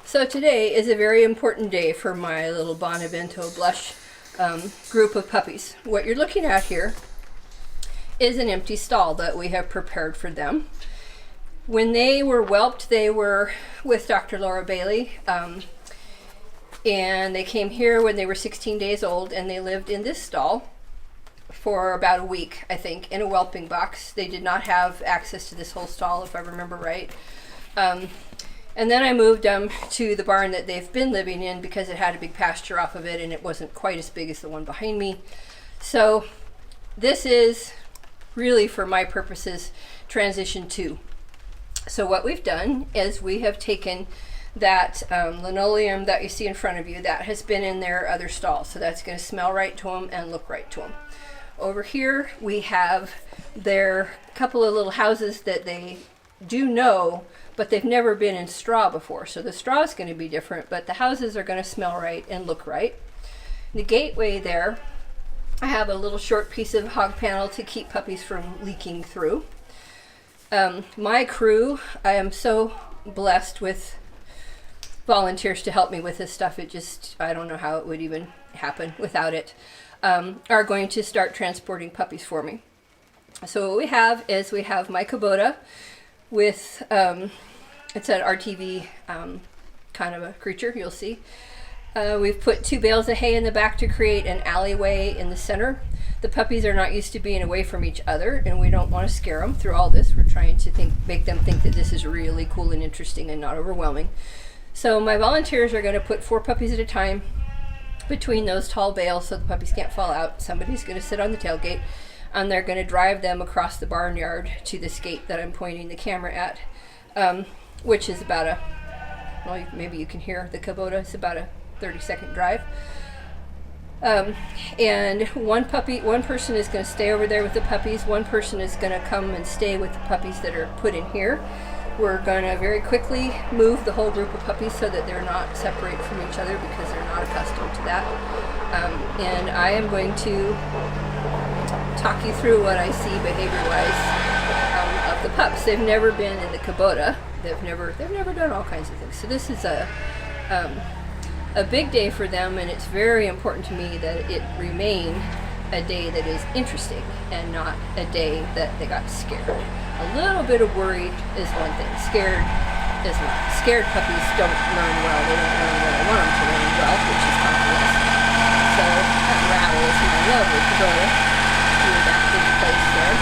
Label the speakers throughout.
Speaker 1: So today is a very important day for my little Bonavento blush group of puppies. What you're looking at here is an empty stall that we have prepared for them. When they were whelped, they were with Dr. Laura Bailey, and they came here when they were 16 days old, and they lived in this stall for about a week, I think, in a whelping box. They did not have access to this whole stall, if I remember right. And then I moved them to the barn that they've been living in because it had a big pasture off of it and it wasn't quite as big as the one behind me. So this is really, for my purposes, transition 2. So what we've done is we have taken that linoleum that you see in front of you that has been in their other stall. So that's going to smell right to them and look right to them. Over here we have their couple of little houses that they do know, but they've never been in straw before. So the straw is going to be different, but the houses are going to smell right and look right. The gateway there, I have a little short piece of hog panel to keep puppies from leaking through. My crew, I am so blessed with volunteers to help me with this stuff. It just, I don't know how it would even happen without it, are going to start transporting puppies for me. So what we have is we have my Kubota with, it's an RTV kind of a creature, you'll see. We've put 2 bales of hay in the back to create an alleyway in the center. The puppies are not used to being away from each other, and we don't want to scare them through all this. We're trying to make them think that this is really cool and interesting and not overwhelming. So my volunteers are going to put 4 puppies at a time between those tall bales so the puppies can't fall out. Somebody's going to sit on the tailgate, and they're going to drive them across the barnyard to this gate that I'm pointing the camera at, which is about a, well, maybe you can hear the Kubota, it's about a 30-second drive. And one person is going to stay over there with the puppies. One person is going to come and stay with the puppies that are put in here. We're going to very quickly move the whole group of puppies so that they're not separated from each other because they're not accustomed to that. And I am going to talk you through what I see behavior-wise of the pups. They've never been in the Kubota. They've never done all kinds of things. So this is a big day for them, and it's very important to me that it remain a day that is interesting and not a day that they got scared. A little bit of worry is one thing. Scared is not. Scared puppies don't learn well. They don't learn what I want them to learn well, which is confidence. So that rattle is my lovely Kubota. Doing that big place there.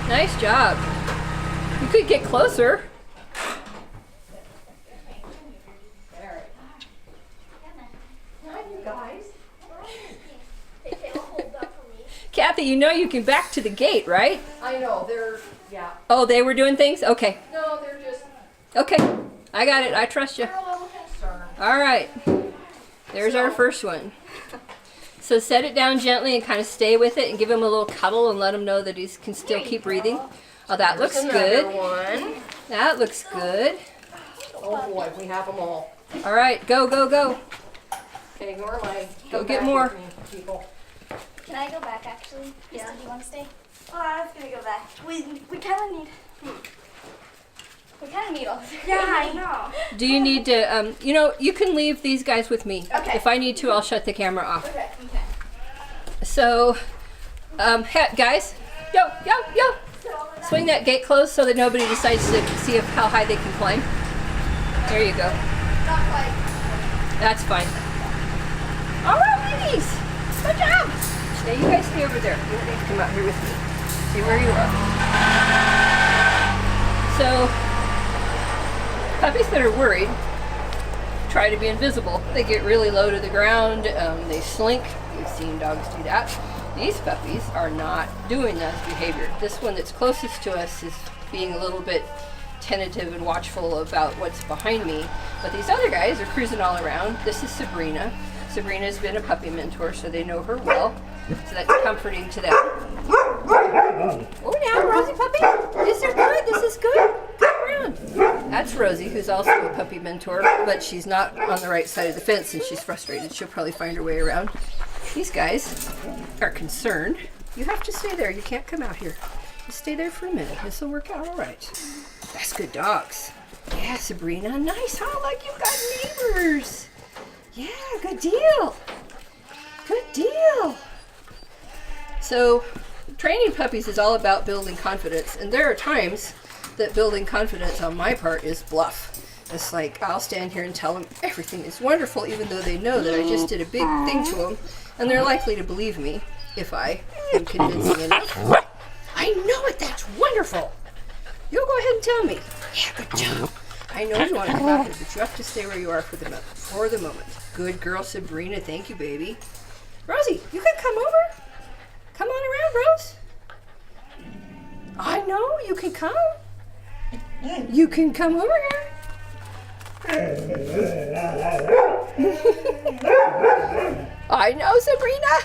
Speaker 1: Nice job. You could get closer. Kathy, you know you can back to the gate, right?
Speaker 2: I know, they're, yeah.
Speaker 1: Oh, they were doing things? Okay.
Speaker 2: No, they're just...
Speaker 1: Okay, I got it. I trust you. All right. There's our first one. So set it down gently and kind of stay with it and give him a little cuddle and let him know that he can still keep breathing. Oh, that looks good.
Speaker 2: One.
Speaker 1: That looks good.
Speaker 2: Oh boy, we have them all.
Speaker 1: All right, go, go, go.
Speaker 2: Okay, who are my...
Speaker 1: Go get more.
Speaker 3: Can I go back, actually? Yeah. Do you want to stay? Oh, I was going to go back. We kind of need... We kind of need all this. Yeah, I know.
Speaker 1: Do you need to, you know, you can leave these guys with me.
Speaker 3: Okay.
Speaker 1: If I need to, I'll shut the camera off.
Speaker 3: Okay.
Speaker 1: So, guys, yo. Swing that gate closed so that nobody decides to see how high they can climb. There you go.
Speaker 3: Not quite. That's
Speaker 1: fine. All right, ladies. Good job. Now you guys stay over there. You don't need to come out here with me. Stay where you are. So, puppies that are worried try to be invisible. They get really low to the ground. They slink. You've seen dogs do that. These puppies are not doing that behavior. This one that's closest to us is being a little bit tentative and watchful about what's behind me. But these other guys are cruising all around. This is Sabrina. Sabrina's been a puppy mentor, so they know her well. So that's comforting to them. Oh, now, Rosie puppy. This is good. This is good. Come around. That's Rosie, who's also a puppy mentor, but she's not on the right side of the fence and she's frustrated. She'll probably find her way around. These guys are concerned. You have to stay there. You can't come out here. Just stay there for a minute. This will work out all right. That's good dogs. Yeah, Sabrina. Nice, huh? Like you've got neighbors. Yeah, good deal. Good deal. So, training puppies is all about building confidence. And there are times that building confidence on my part is bluff. It's like I'll stand here and tell them everything is wonderful, even though they know that I just did a big thing to them. And they're likely to believe me if I am convincing enough. I know it. That's wonderful. You go ahead and tell me. Yeah, good job. I know you want to come out here, but you have to stay where you are for the moment. Good girl, Sabrina. Thank you, baby. Rosie, you can come over. Come on around, Rose. I know you can come. You can come over here. I know, Sabrina.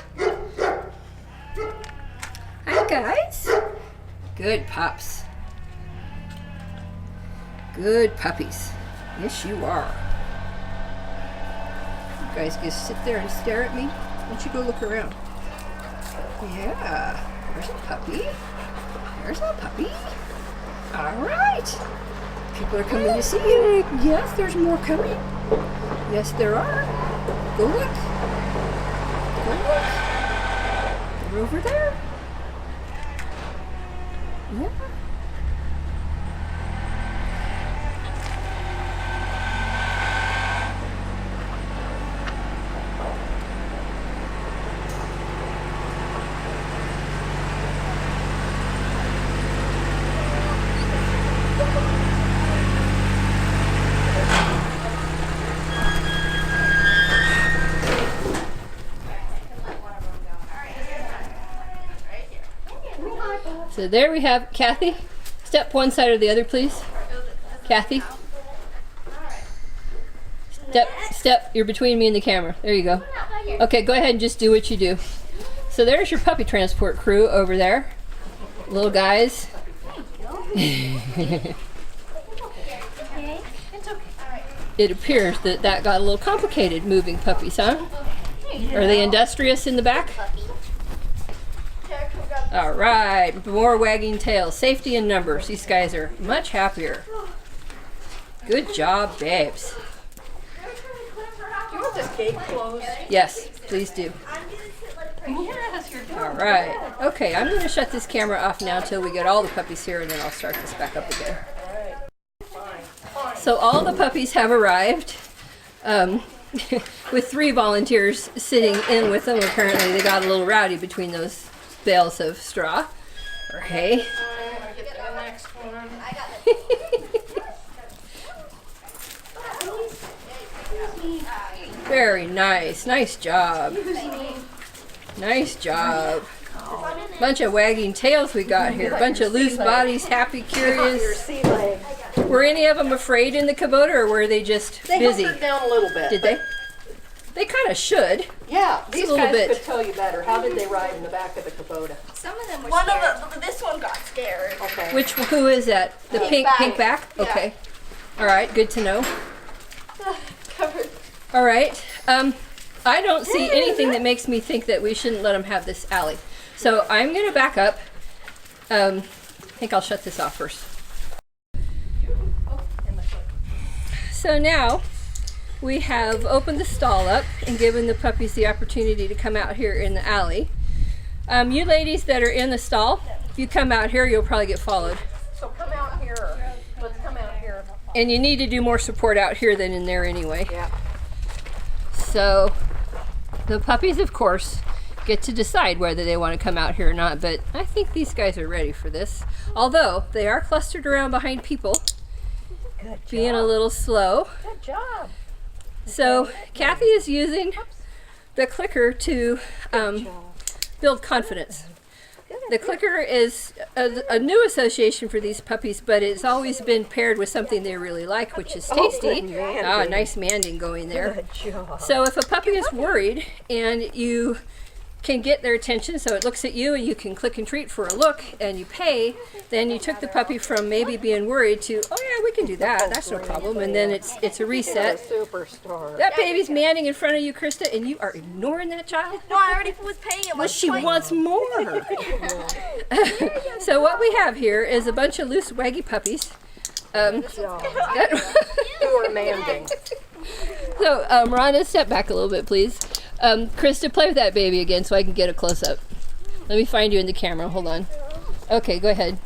Speaker 1: Hi, guys. Good pups. Good puppies. Yes, you are. You guys just sit there and stare at me. Why don't you go look around? Yeah. There's a puppy. There's a puppy. All right. People are coming to see you. Yes, there's more coming. Yes, there are. Go look. Go look. They're over there. Yeah. So there we have Kathy. Step one side or the other, please. Kathy. Step. You're between me and the camera. There you go. Okay, go ahead and just do what you do. So there's your puppy transport crew over there. Little guys. It appears that got a little complicated moving puppies, huh? Are they industrious in the back? All right, more wagging tails. Safety in numbers. These guys are much happier. Good job, babes.
Speaker 2: Do you want this gate closed?
Speaker 1: Yes, please do.
Speaker 2: Yes, you're doing
Speaker 1: All right. Okay, I'm going to shut this camera off now until we get all the puppies here, and then I'll start this back up again. So all the puppies have arrived, with 3 volunteers sitting in with them. Apparently they got a little rowdy between those bales of straw or hay.
Speaker 2: I get the next one.
Speaker 1: Very nice. Nice job. Nice job. Bunch of wagging tails we got here. Bunch of loose bodies, happy, curious. Were any of them afraid in the Kubota, or were they just busy?
Speaker 2: They hunkered down a little bit.
Speaker 1: Did they? They kind of should.
Speaker 2: Yeah, these
Speaker 1: a little
Speaker 2: guys
Speaker 1: bit.
Speaker 2: could tell you better. How did they ride in the back of the Kubota?
Speaker 3: Some of them were scared. This one got scared.
Speaker 2: Okay.
Speaker 1: Who is that? The pink back?
Speaker 3: Yeah.
Speaker 1: Okay. All right, good to know.
Speaker 3: Covered.
Speaker 1: All right. I don't see anything that makes me think that we shouldn't let them have this alley. So I'm going to back up. I think I'll shut this off first. So now we have opened the stall up and given the puppies the opportunity to come out here in the alley. You ladies that are in the stall, if you come out here, you'll probably get followed.
Speaker 2: So come out here. Let's come out here.
Speaker 1: And you need to do more support out here than in there anyway.
Speaker 2: Yeah.
Speaker 1: So the puppies, of course, get to decide whether they want to come out here or not, but I think these guys are ready for this. Although they are clustered around behind people, being a little slow.
Speaker 2: Good job.
Speaker 1: So Kathy is using the clicker to build confidence. The clicker is a new association for these puppies, but it's always been paired with something they really like, which is tasty. Nice manding going there.
Speaker 2: Good job.
Speaker 1: So if a puppy is worried and you can get their attention, so it looks at you and you can click and treat for a look and you pay, then you took the puppy from maybe being worried to, oh yeah, we can do that, that's no problem, and then it's a reset.
Speaker 2: Superstar.
Speaker 1: That baby's manding in front of you, Krista, and you are ignoring that child?
Speaker 3: No, I already was paying him.
Speaker 1: Well, she wants more. So what we have here is a bunch of loose waggy puppies
Speaker 2: Too demanding.
Speaker 1: So, Rhonda, step back a little bit, please. Krista, play with that baby again so I can get a close-up. Let me find you in the camera. Hold on. Okay, go ahead.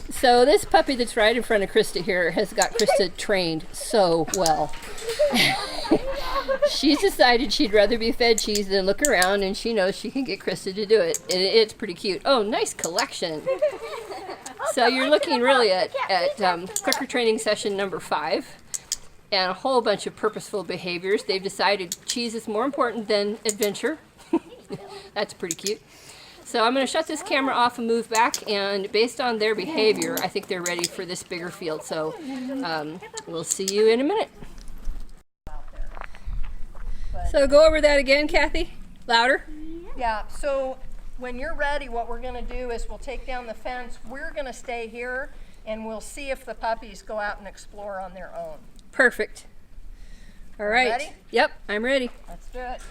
Speaker 1: So this puppy that's right in front of Krista here has got Krista trained so well. She's decided she'd rather be fed cheese than look around, and she knows she can get Krista to do it. It's pretty cute. Oh, nice collection. So you're looking really at clicker training session number 5 and a whole bunch of purposeful behaviors. They've decided cheese is more important than adventure. That's pretty cute. So I'm going to shut this camera off and move back, and based on their behavior, I think they're ready for this bigger field. So we'll see you in a minute. So go over that again, Kathy. Louder.
Speaker 2: Yeah, so when you're ready, what we're going to do is we'll take down the fence. We're going to stay here, and we'll see if the puppies go out and explore on their own.
Speaker 1: Perfect. All right.
Speaker 2: Ready?
Speaker 1: Yep, I'm ready.
Speaker 2: Let's do it.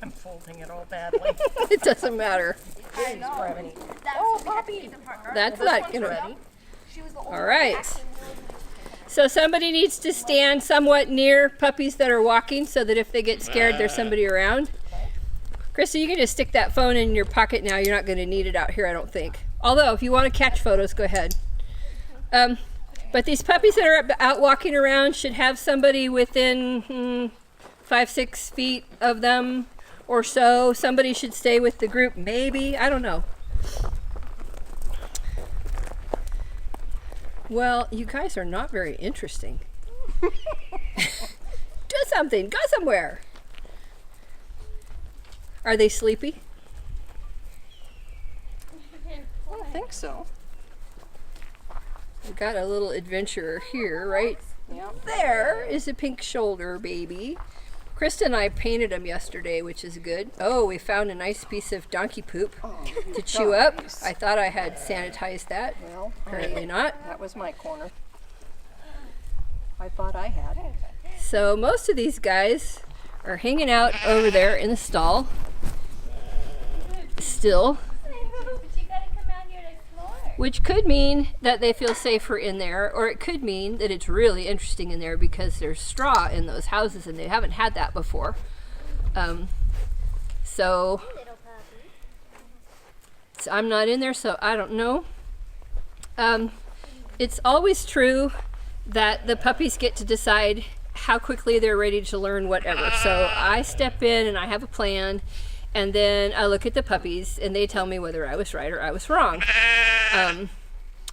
Speaker 2: I'm folding it all badly.
Speaker 1: It doesn't matter.
Speaker 2: I know.
Speaker 3: Oh, puppy.
Speaker 1: That's
Speaker 2: This
Speaker 1: not
Speaker 2: one's
Speaker 1: gonna.
Speaker 2: ready.
Speaker 1: All right. So somebody needs to stand somewhat near puppies that are walking so that if they get scared, there's somebody around. Krista, you can just stick that phone in your pocket now. You're not going to need it out here, I don't think. Although, if you want to catch photos, go ahead. But these puppies that are out walking around should have somebody within 5-6 feet of them or so. Somebody should stay with the group, maybe. I don't know. Well, you guys are not very interesting. Do something. Go somewhere. Are they sleepy?
Speaker 2: I don't think so.
Speaker 1: We've got a little adventurer here, right?
Speaker 2: Yep.
Speaker 1: There is a pink shoulder baby. Krista and I painted them yesterday, which is good. Oh, we found a nice piece of donkey poop to chew up. I thought I had sanitized that.
Speaker 2: Well,
Speaker 1: Apparently not.
Speaker 2: that was my corner. I thought I had.
Speaker 1: So most of these guys are hanging out over there in the stall. Still. Which could mean that they feel safer in there, or it could mean that it's really interesting in there because there's straw in those houses and they haven't had that before. So I'm not in there, so I don't know. It's always true that the puppies get to decide how quickly they're ready to learn whatever. So I step in and I have a plan, and then I look at the puppies and they tell me whether I was right or I was wrong.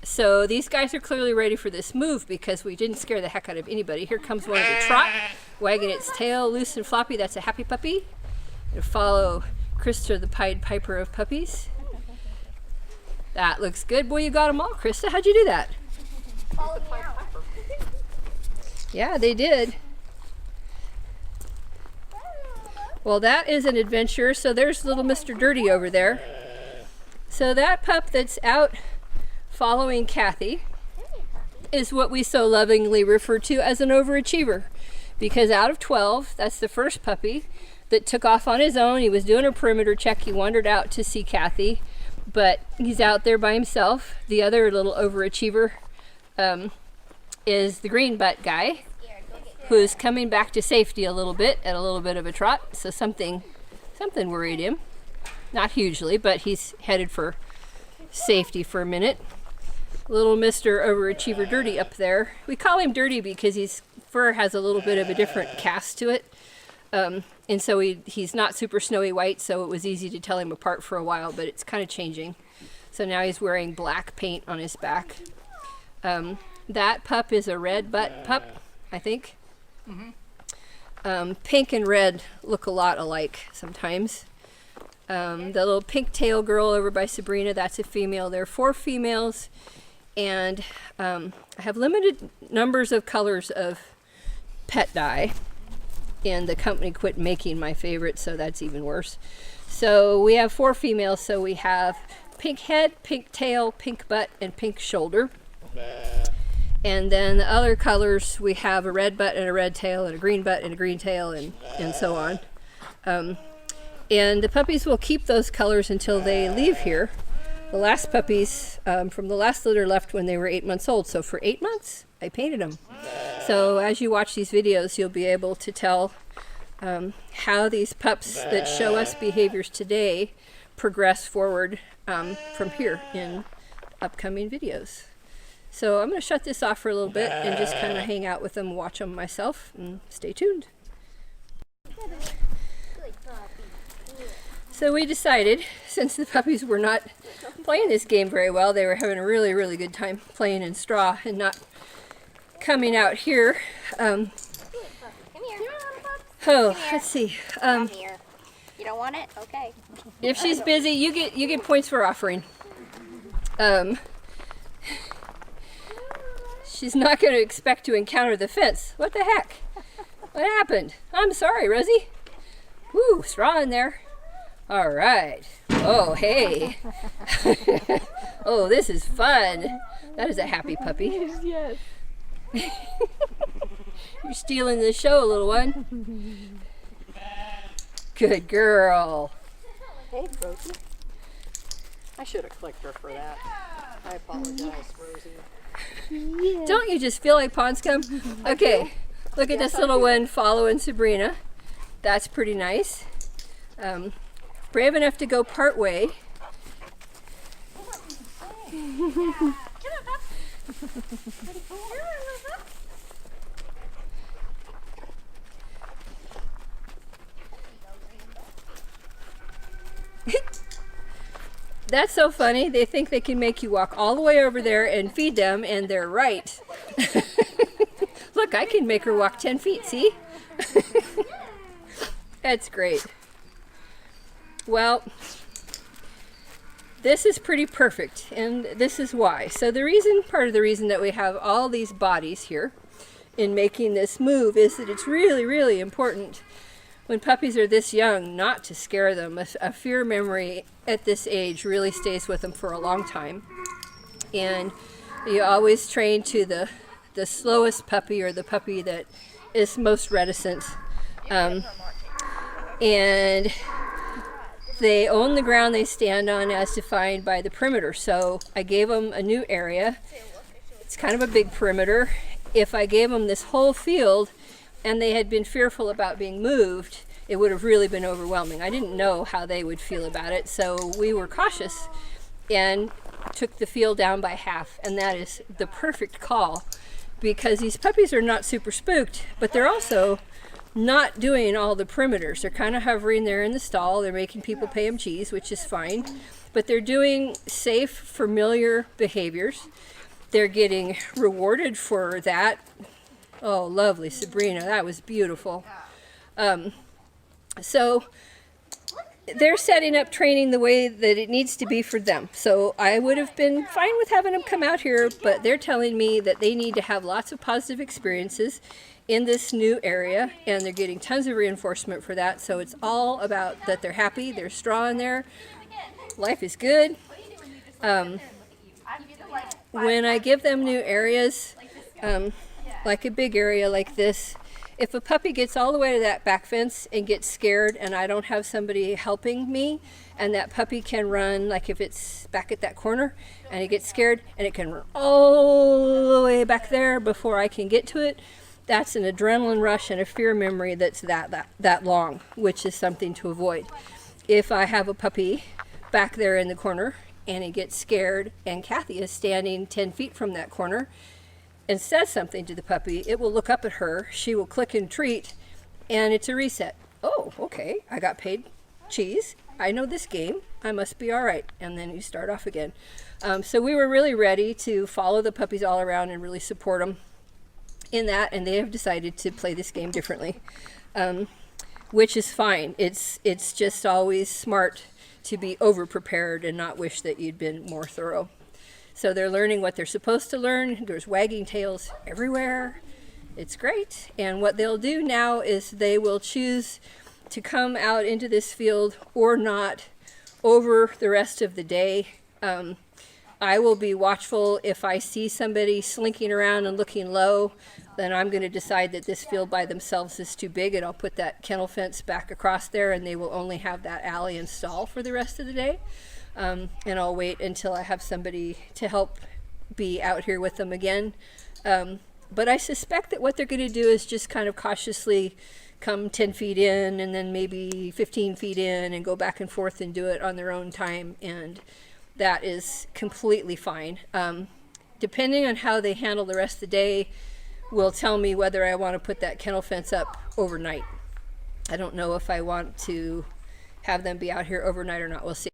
Speaker 1: So these guys are clearly ready for this move because we didn't scare the heck out of anybody. Here comes one of the trot, wagging its tail loose and floppy. That's a happy puppy. To follow Krista, the Pied Piper of puppies. That looks good. Boy, you got them all, Krista. How'd you do that?
Speaker 3: Follow me out.
Speaker 1: Yeah, they did. Well, that is an adventure. So there's little Mr. Dirty over there. So that pup that's out following Kathy is what we so lovingly refer to as an overachiever. Because out of 12, that's the first puppy that took off on his own. He was doing a perimeter check. He wandered out to see Kathy, but he's out there by himself. The other little overachiever is the green butt guy, who's coming back to safety a little bit at a little bit of a trot. So something worried him. Not hugely, but he's headed for safety for a minute. Little Mr. Overachiever Dirty up there. We call him Dirty because his fur has a little bit of a different cast to it. And so he's not super snowy white, so it was easy to tell him apart for a while, but it's kind of changing. So now he's wearing black paint on his back. That pup is a red butt pup, I think. Pink and red look a lot alike sometimes. The little pink tail girl over by Sabrina, that's a female. There are 4 females, and I have limited numbers of colors of pet dye, and the company quit making my favorite, so that's even worse. So we have 4 females, so we have pink head, pink tail, pink butt, and pink shoulder. And then the other colors, we have a red butt and a red tail and a green butt and a green tail and so on. And the puppies will keep those colors until they leave here. The last puppies from the last litter left when they were 8 months old. So for 8 months, I painted them. So as you watch these videos, you'll be able to tell how these pups that show us behaviors today progress forward from here in upcoming videos. So I'm going to shut this off for a little bit and just kind of hang out with them, watch them myself, and stay tuned. So we decided, since the puppies were not playing this game very well, they were having a really, really good time playing in straw and not coming out here.
Speaker 4: Come here.
Speaker 1: Oh, let's see.
Speaker 4: Come here. You don't want it? Okay.
Speaker 1: If she's busy, you get points for offering. She's not going to expect to encounter the fence. What the heck? What happened? I'm sorry, Rosie. Woo, straw in there. All right. Oh, hey. Oh, this is fun. That is a happy puppy.
Speaker 2: Yes.
Speaker 1: You're stealing the show, little one. Good girl.
Speaker 2: Hey, Rosie. I should have clicked her for that. I apologize, Rosie.
Speaker 1: Don't you just feel like ponds come? Okay, look at this little one following Sabrina. That's pretty nice. Brave enough to go part way. That's so funny. They think they can make you walk all the way over there and feed them, and they're right. Look, I can make her walk 10 feet, see? That's great. Well, this is pretty perfect, and this is why. So part of the reason that we have all these bodies here in making this move is that it's really, really important when puppies are this young not to scare them. A fear memory at this age really stays with them for a long time. And you always train to the slowest puppy, or the puppy that is most reticent. And they own the ground they stand on as defined by the perimeter. So I gave them a new area. It's kind of a big perimeter. If I gave them this whole field and they had been fearful about being moved, it would have really been overwhelming. I didn't know how they would feel about it, so we were cautious and took the field down by half, and that is the perfect call, because these puppies are not super spooked, but they're also not doing all the perimeters. They're kind of hovering there in the stall. They're making people pay them cheese, which is fine, but they're doing safe, familiar behaviors. They're getting rewarded for that. Oh, lovely, Sabrina, that was beautiful. So they're setting up training the way that it needs to be for them. So I would have been fine with having them come out here, but they're telling me that they need to have lots of positive experiences in this new area, and they're getting tons of reinforcement for that. So it's all about that they're happy, there's straw in there, life is good. When I give them new areas, like a big area like this, if a puppy gets all the way to that back fence and gets scared and I don't have somebody helping me, and that puppy can run, like if it's back at that corner and it gets scared and it can run all the way back there before I can get to it, that's an adrenaline rush and a fear memory that's that long, which is something to avoid. If I have a puppy back there in the corner and he gets scared and Kathy is standing 10 feet from that corner and says something to the puppy, it will look up at her, she will click and treat, and it's a reset. Oh, okay, I got paid cheese, I know this game, I must be all right, and then you start off again. So we were really ready to follow the puppies all around and really support them in that, and they have decided to play this game differently, which is fine. It's just always smart to be over-prepared and not wish that you'd been more thorough. So they're learning what they're supposed to learn. There's wagging tails everywhere. It's great. And what they'll do now is they will choose to come out into this field or not over the rest of the day. I will be watchful. If I see somebody slinking around and looking low, then I'm going to decide that this field by themselves is too big, and I'll put that kennel fence back across there, and they will only have that alley and stall for the rest of the day. And I'll wait until I have somebody to help be out here with them again. But I suspect that what they're going to do is just kind of cautiously come 10 feet in and then maybe 15 feet in and go back and forth and do it on their own time. And that is completely fine. Depending on how they handle the rest of the day will tell me whether I want to put that kennel fence up overnight. I don't know if I want to have them be out here overnight or not. We'll see.